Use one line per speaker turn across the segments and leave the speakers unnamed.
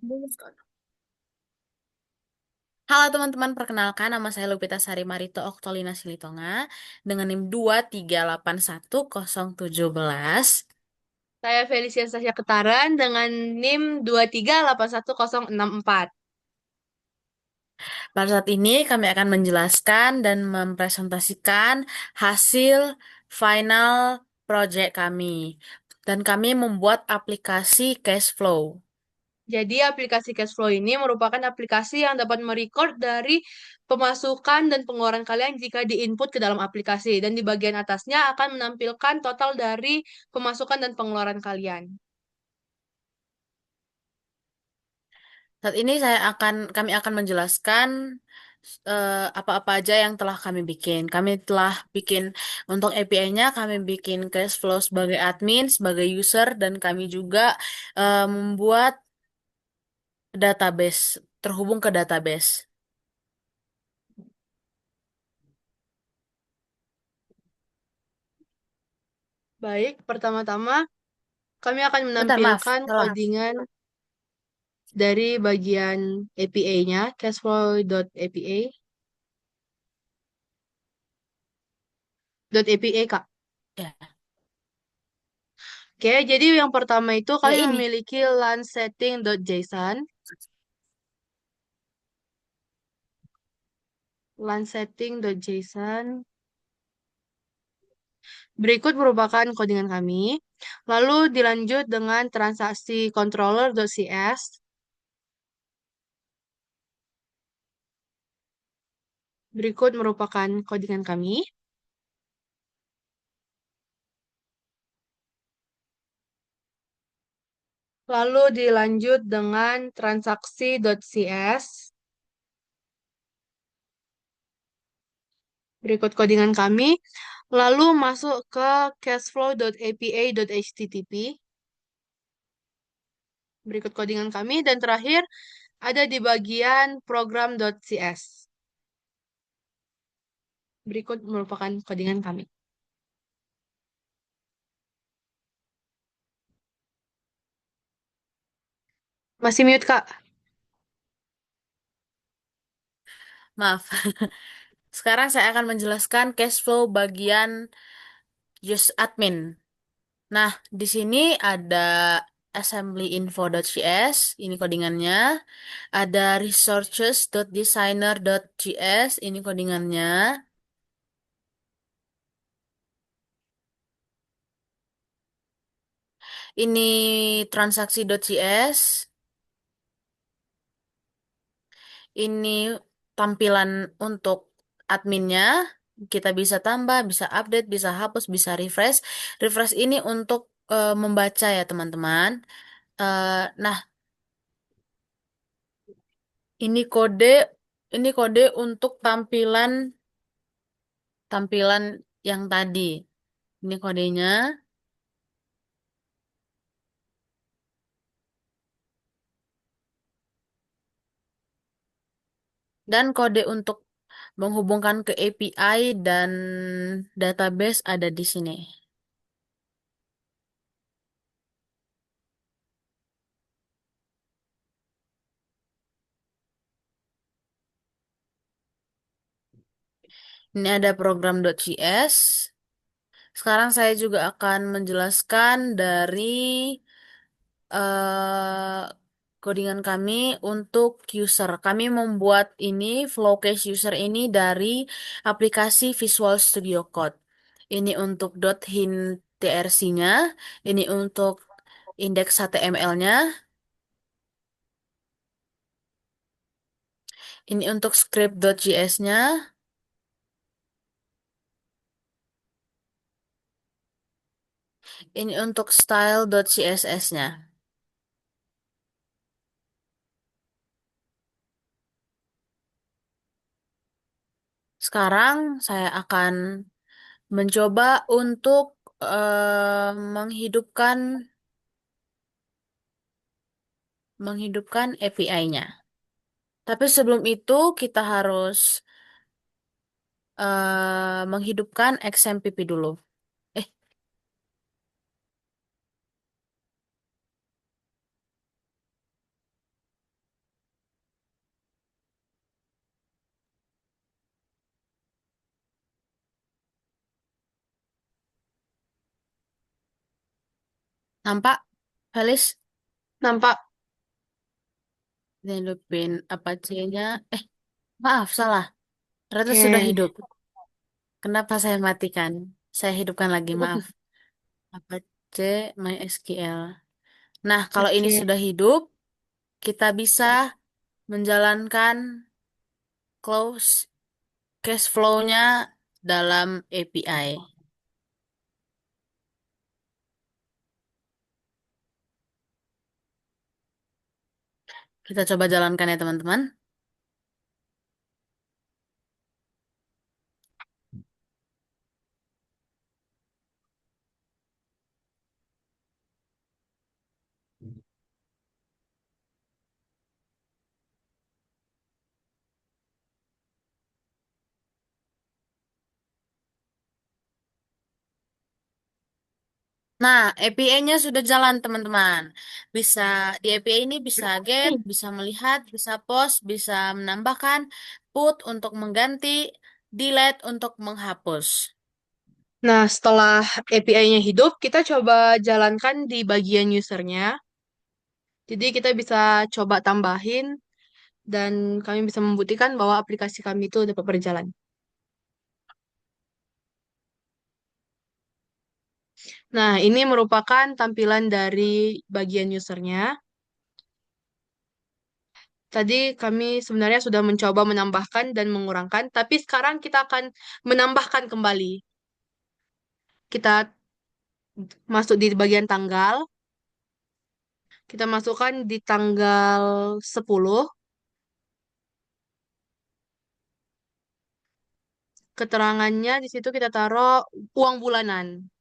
Bonus kan. Halo teman-teman, perkenalkan nama saya Lupita Sari Marito Oktolina Silitonga dengan NIM 2381017.
Saya Felicia Sasha Ketaran dengan NIM 2381064.
Pada saat ini kami akan menjelaskan dan mempresentasikan hasil final project kami. Dan kami membuat aplikasi cash flow.
Jadi aplikasi Cashflow ini merupakan aplikasi yang dapat merecord dari pemasukan dan pengeluaran kalian jika diinput ke dalam aplikasi. Dan di bagian atasnya akan menampilkan total dari pemasukan dan pengeluaran kalian.
Saat ini kami akan menjelaskan apa-apa aja yang telah kami bikin. Kami telah bikin untuk API-nya, kami bikin cash flow sebagai admin, sebagai user, dan kami juga membuat database, terhubung ke database.
Baik, pertama-tama kami akan
Bentar, maaf,
menampilkan
salah.
codingan dari bagian APA-nya, cashflow.apa. .apa, Kak.
Ya,
Oke, jadi yang pertama itu
ya
kalian
ini.
memiliki landsetting.json. Landsetting.json. Berikut merupakan codingan kami. Lalu dilanjut dengan transaksi controller.cs. Berikut merupakan codingan kami. Lalu dilanjut dengan transaksi.cs. Berikut codingan kami. Lalu masuk ke cashflow.apa.http. Berikut codingan kami. Dan terakhir ada di bagian program.cs. Berikut merupakan codingan kami. Masih mute, Kak?
Maaf. Sekarang saya akan menjelaskan cash flow bagian use admin. Nah, di sini ada assemblyinfo.js, ini codingannya. Ada resources.designer.js, ini codingannya. Ini transaksi.js, ini tampilan untuk adminnya. Kita bisa tambah, bisa update, bisa hapus, bisa refresh. Refresh ini untuk membaca ya teman-teman. Nah, ini kode, ini kode untuk tampilan tampilan yang tadi. Ini kodenya. Dan kode untuk menghubungkan ke API dan database ada di sini. Ini ada program.js. Sekarang saya juga akan menjelaskan dari eh, codingan kami untuk user. Kami membuat ini Flowcase user ini dari aplikasi Visual Studio Code. Ini untuk .hint TRC-nya, ini untuk indeks HTML-nya, ini untuk script.js-nya, ini untuk style.css-nya. Sekarang saya akan mencoba untuk menghidupkan API-nya. Tapi sebelum itu kita harus menghidupkan XMPP dulu. Eh, Nampak, Felis?
Nampak.
Hidupin apa C-nya? Eh, maaf, salah. Ternyata sudah
Oke.
hidup. Kenapa saya matikan? Saya hidupkan lagi, maaf. Apa C, MySQL. Nah, kalau ini
Oke.
sudah hidup, kita bisa menjalankan close cash flow-nya dalam API. Kita coba jalankan ya, teman-teman. Nah, API-nya sudah jalan, teman-teman. Bisa di API ini bisa get, bisa melihat, bisa post, bisa menambahkan, put untuk mengganti, delete untuk menghapus.
Nah, setelah API-nya hidup, kita coba jalankan di bagian usernya. Jadi kita bisa coba tambahin dan kami bisa membuktikan bahwa aplikasi kami itu dapat berjalan. Nah, ini merupakan tampilan dari bagian usernya. Tadi kami sebenarnya sudah mencoba menambahkan dan mengurangkan, tapi sekarang kita akan menambahkan kembali. Kita masuk di bagian tanggal, kita masukkan di tanggal 10. Keterangannya di situ kita taruh uang bulanan.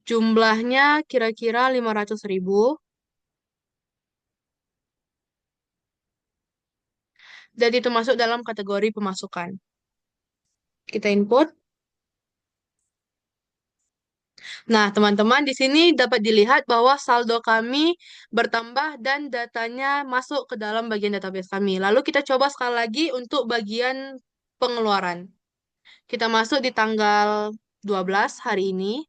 Jumlahnya kira-kira 500.000 dan itu masuk dalam kategori pemasukan. Kita input. Nah, teman-teman, di sini dapat dilihat bahwa saldo kami bertambah dan datanya masuk ke dalam bagian database kami. Lalu kita coba sekali lagi untuk bagian pengeluaran. Kita masuk di tanggal 12 hari ini.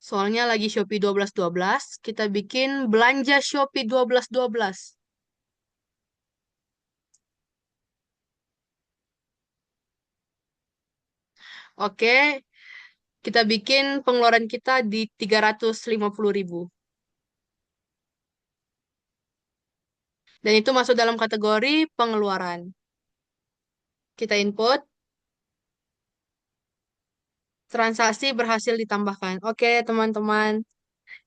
Soalnya lagi Shopee 12.12. Kita bikin belanja Shopee 12.12. Oke, kita bikin pengeluaran kita di 350.000. Dan itu masuk dalam kategori pengeluaran. Kita input, transaksi berhasil ditambahkan. Oke, teman-teman.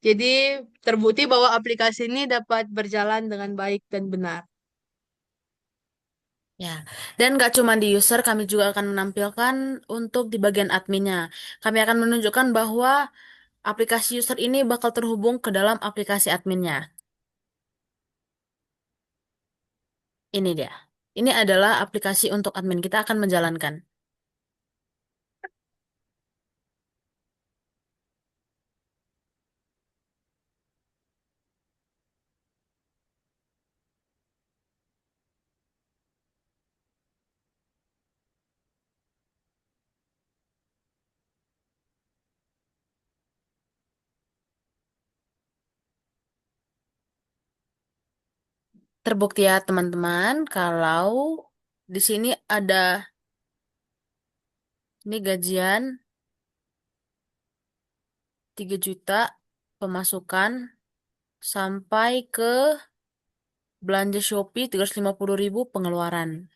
Jadi terbukti bahwa aplikasi ini dapat berjalan dengan baik dan benar.
Ya, dan nggak cuma di user, kami juga akan menampilkan untuk di bagian adminnya. Kami akan menunjukkan bahwa aplikasi user ini bakal terhubung ke dalam aplikasi adminnya. Ini dia. Ini adalah aplikasi untuk admin. Kita akan menjalankan. Terbukti ya teman-teman, kalau di sini ada ini gajian 3 juta pemasukan sampai ke belanja Shopee 350.000 pengeluaran.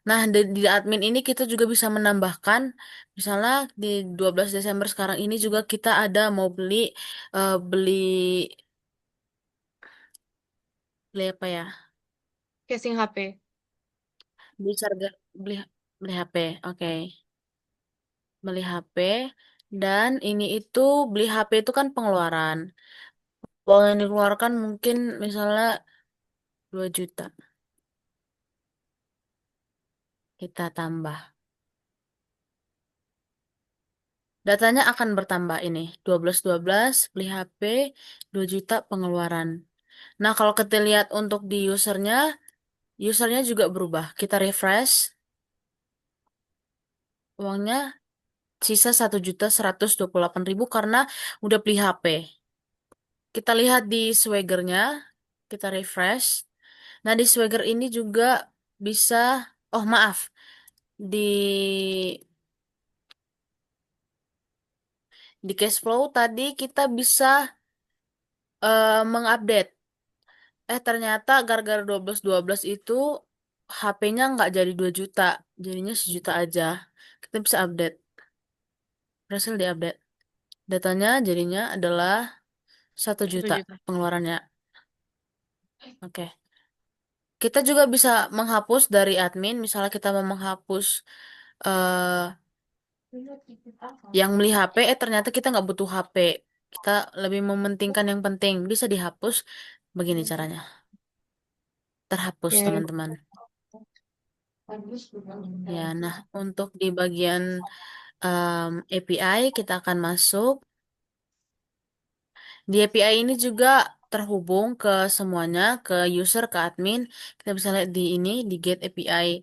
Nah, di admin ini kita juga bisa menambahkan, misalnya di 12 Desember sekarang ini juga kita ada mau beli beli apa ya?
Casing HP.
Beli charger, beli beli HP. Oke. Beli HP dan ini itu beli HP itu kan pengeluaran. Uang yang dikeluarkan mungkin misalnya 2 juta. Kita tambah. Datanya akan bertambah ini. 12 beli HP, 2 juta pengeluaran. Nah, kalau kita lihat untuk di usernya juga berubah. Kita refresh. Uangnya sisa 1.128.000 karena udah beli HP. Kita lihat di Swagger-nya, kita refresh. Nah, di Swagger ini juga bisa, oh maaf, di cash flow tadi kita bisa mengupdate. Ternyata gara-gara 12-12 itu HP-nya nggak jadi 2 juta, jadinya 1 juta aja. Kita bisa update, berhasil diupdate. Datanya jadinya adalah 1 juta
1 juta.
pengeluarannya. Oke. Kita juga bisa menghapus dari admin, misalnya kita mau menghapus eh yang beli HP, ternyata kita nggak butuh HP. Kita lebih mementingkan yang penting, bisa dihapus. Begini caranya, terhapus
Oke.
teman-teman. Ya, nah untuk di bagian API kita akan masuk. Di API ini juga terhubung ke semuanya, ke user, ke admin. Kita bisa lihat di ini, di get API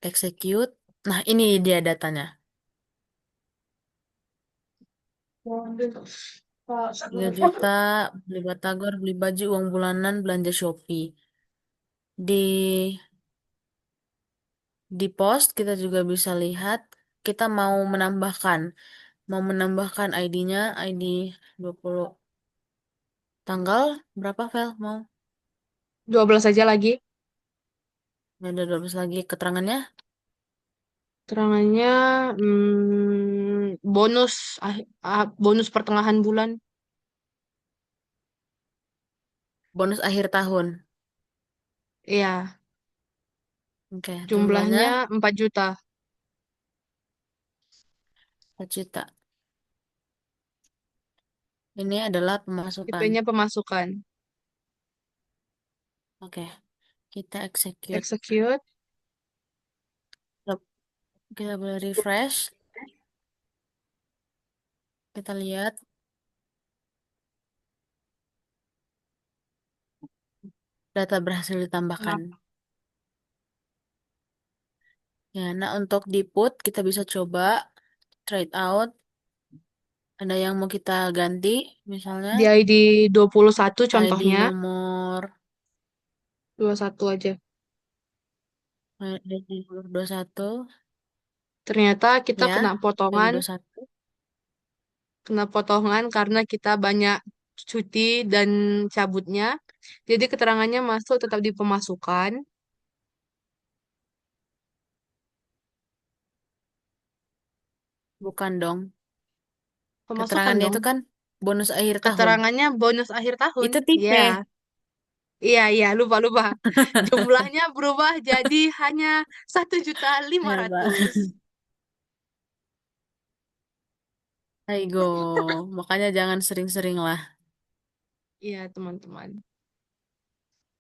execute. Nah, ini dia datanya. 3 juta, beli batagor, beli baju, uang bulanan, belanja Shopee. Di post kita juga bisa lihat kita mau menambahkan ID-nya, ID 20. Tanggal berapa, Vel? Mau?
12 aja lagi.
Ada 12 lagi keterangannya.
Terangannya bonus bonus pertengahan bulan.
Bonus akhir tahun.
Iya,
Oke, jumlahnya
jumlahnya 4 juta.
4 juta. Ini adalah pemasukan.
IP-nya pemasukan.
Oke, kita execute.
Execute.
Kita boleh refresh. Kita lihat data berhasil ditambahkan.
Nah,
Ya, nah untuk di put kita bisa coba trade out. Ada yang mau kita ganti, misalnya
di ID 21
ID
contohnya.
nomor
21 aja.
ID nomor 21,
Ternyata kita
ya, ID 21.
kena potongan karena kita banyak cuti dan cabutnya. Jadi keterangannya masuk tetap di pemasukan.
Bukan dong.
Pemasukan
Keterangannya
dong.
itu kan bonus akhir tahun.
Keterangannya bonus akhir tahun.
Itu
Ya,
tipe.
iya, iya, lupa, lupa. Jumlahnya berubah jadi hanya 1.500.000.
Hebat. Aigo, makanya jangan sering-sering lah.
Iya, teman-teman.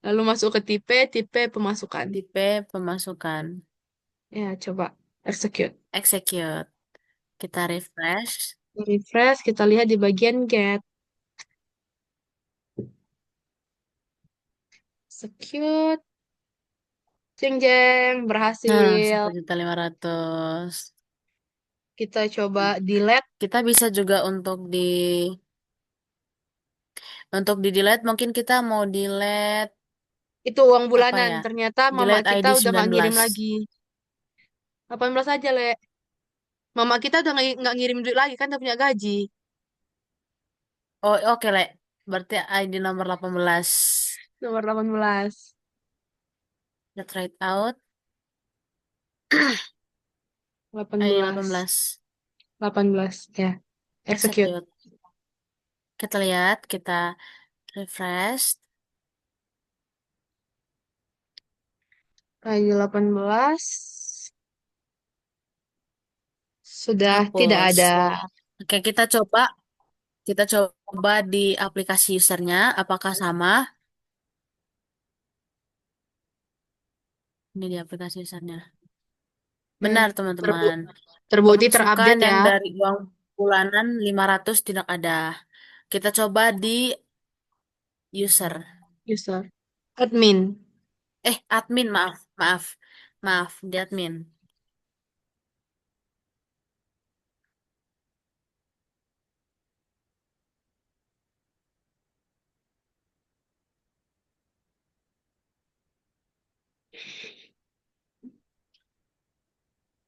Lalu masuk ke tipe, tipe pemasukan.
Tipe pemasukan.
Ya, coba execute.
Execute. Kita refresh.
Refresh, kita lihat di bagian get. Execute. Jeng jeng,
Nah, satu
berhasil.
juta lima ratus.
Kita coba delete.
Kita bisa juga untuk di delete mungkin kita mau delete
Itu uang
apa
bulanan.
ya?
Ternyata mama
Delete
kita
ID
udah nggak ngirim
19.
lagi. 18 aja, Le. Mama kita udah nggak ngirim duit lagi, kan udah punya gaji.
Oh, oke, Le. Berarti ID nomor 18.
Nomor 18.
Kita trade out. ID
18.
18.
18, ya. Execute.
Execute. Kita lihat, kita refresh.
ID 18 sudah tidak
Hapus.
ada.
Oke, kita coba di aplikasi usernya apakah sama. Ini di aplikasi usernya.
Ya,
Benar,
terbu
teman-teman.
terbukti
Pemasukan
terupdate
yang
ya,
dari uang bulanan 500 tidak ada. Kita coba di user.
user. Admin.
Admin, maaf. Maaf. Maaf, di admin.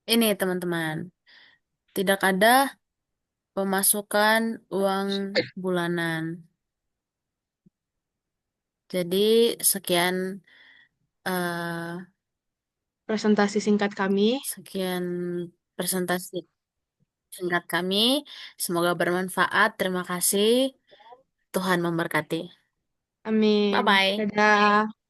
Ini teman-teman, tidak ada pemasukan uang bulanan. Jadi sekian eh,
Presentasi singkat kami.
sekian presentasi singkat kami. Semoga bermanfaat. Terima kasih. Tuhan memberkati.
Amin.
Bye bye.
Dadah.